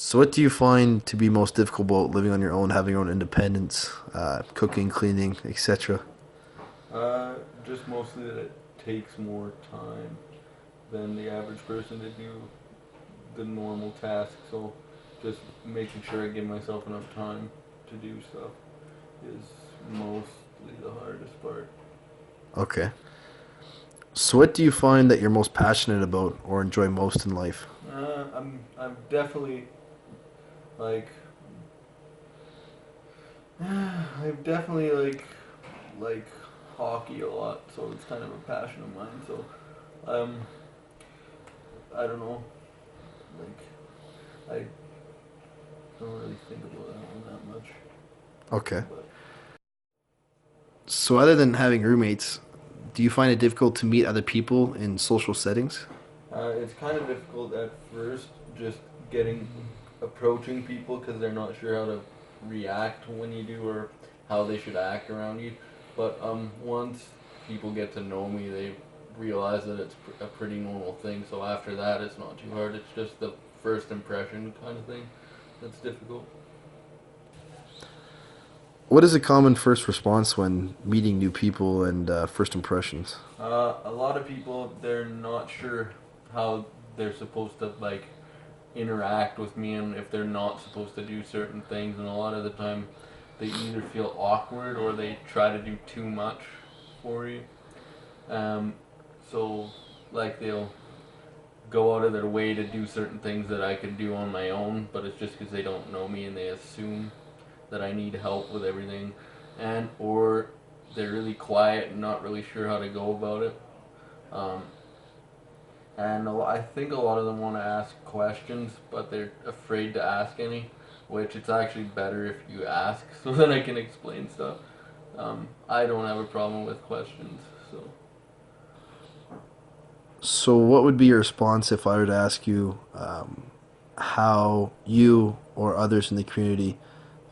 So, what do you find to be most difficult about living on your own, having your own independence, cooking, cleaning, etc.? Uh, just mostly that it takes more time than the average person to do the normal task. So, just making sure I give myself enough time to do stuff is mostly the hardest part. Okay. So, what do you find that you're most passionate about or enjoy most in life? I'm definitely like I've definitely like hockey a lot, so it's kind of a passion of mine. So um, I don't know, like I don't really think about that one that much, Okay. but So, other than having roommates, do you find it difficult to meet other people in social settings? it's kind of difficult at first, just getting approaching people because they're not sure how to react when you do or how they should act around you. But once people get to know me, they realize that it's a pretty normal thing. So after that, it's not too hard. It's just the first impression kind of thing that's difficult. What is a common first response when meeting new people and first impressions? A lot of people they're not sure how they're supposed to interact with me and if they're not supposed to do certain things, and a lot of the time they either feel awkward or they try to do too much for you. Um, so they'll go out of their way to do certain things that I could do on my own, but it's just because they don't know me and they assume that I need help with everything, and or they're really quiet and not really sure how to go about it. Um, and I think a lot of them want to ask questions, but they're afraid to ask any. Which it's actually better if you ask, so then I can explain stuff. I don't have a problem with questions, so So, what would be your response if I were to ask you how you or others in the community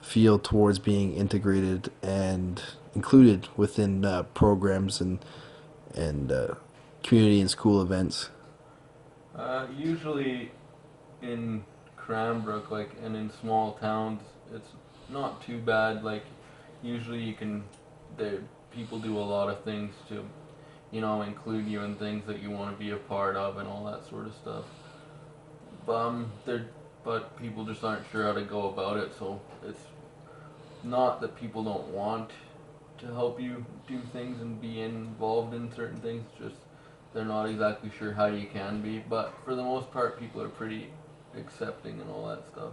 feel towards being integrated and included within programs and community and school events? usually in Cranbrook, and in small towns, it's not too bad. Usually you can, the people do a lot of things to, include you in things that you want to be a part of and all that sort of stuff. They're, but people just aren't sure how to go about it. So it's not that people don't want to help you do things and be involved in certain things. Just they're not exactly sure how you can be. But for the most part, people are pretty accepting and all that stuff.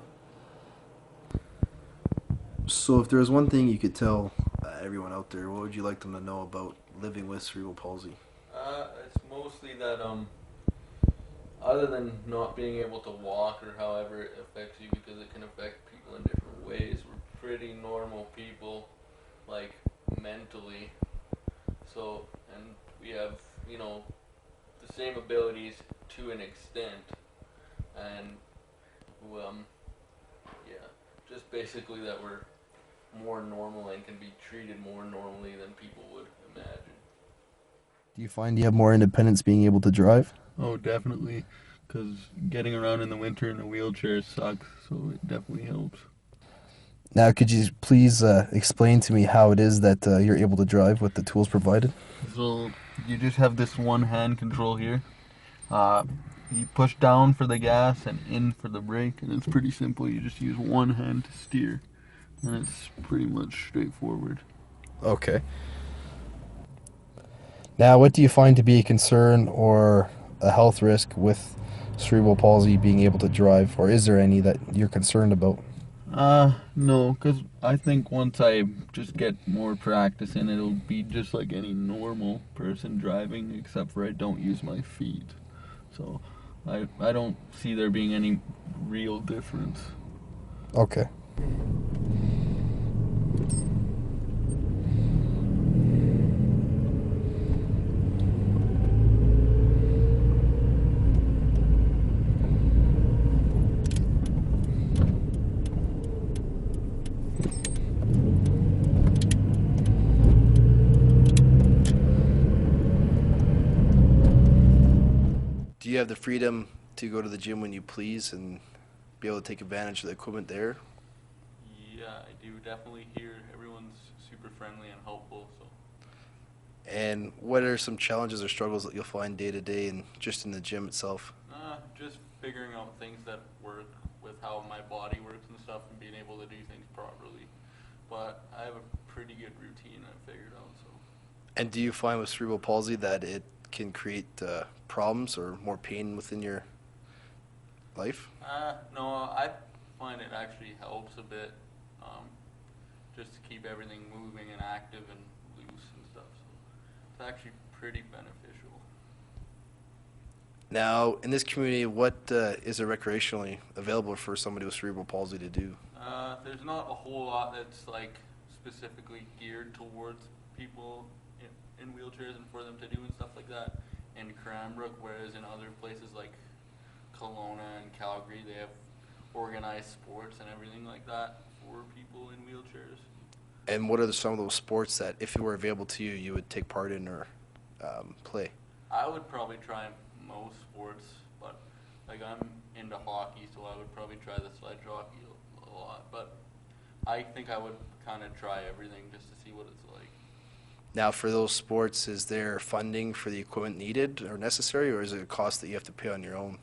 So, if there was one thing you could tell everyone out there, what would you like them to know about living with cerebral palsy? It's mostly that other than not being able to walk or however it affects you, because it can affect people in different ways. We're pretty normal people, like mentally. So, and we have the same abilities to an extent, and um, yeah, just basically that we're more normal and can be treated more normally than people would imagine. Do you find you have more independence being able to drive? Oh, definitely. Because getting around in the winter in a wheelchair sucks, so it definitely helps. Now, could you please explain to me how it is that you're able to drive with the tools provided? So you just have this one hand control here. Uh, you push down for the gas and in for the brake, and it's pretty simple. You just use one hand to steer, and it's pretty much straightforward. Okay. Now, what do you find to be a concern or a health risk with cerebral palsy being able to drive, or is there any that you're concerned about? No, because I think once I just get more practice in it, it'll be just like any normal person driving, except for I don't use my feet. So I don't see there being any real difference. Okay. Do you have the freedom to go to the gym when you please and be able to take advantage of the equipment there? Yeah, I do definitely hear everyone's super friendly and helpful. So And what are some challenges or struggles that you'll find day to day and just in the gym itself? just figuring out things that work with how my body works and stuff, and being able to do things properly. But I have a pretty good routine I've figured out. So And do you find with cerebral palsy that it can create problems or more pain within your life? no, I find it actually helps a bit, um, just to keep everything moving and active and loose and stuff. So it's actually pretty beneficial. Now, in this community, what is there recreationally available for somebody with cerebral palsy to do? There's not a whole lot that's like specifically geared towards people in wheelchairs and for them to do and stuff like that in Cranbrook, whereas in other places like Kelowna and Calgary, they have organized sports and everything like that for people in wheelchairs. And what are some of those sports that, if it were available to you, you would take part in or play? I would probably try most sports, but like I'm into hockey, so I would probably try the sledge hockey a lot. But I think I would kind of try everything just to see what it's like. Now, for those sports, is there funding for the equipment needed or necessary, or is it a cost that you have to pay on your own?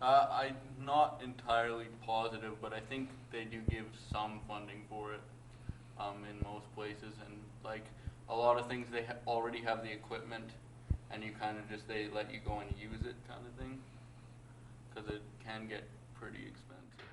I'm not entirely positive, but I think they do give some funding for it in most places, and like a lot of things they already have the equipment, and you kind of just they let you go and use it kind of thing, because it can get pretty expensive.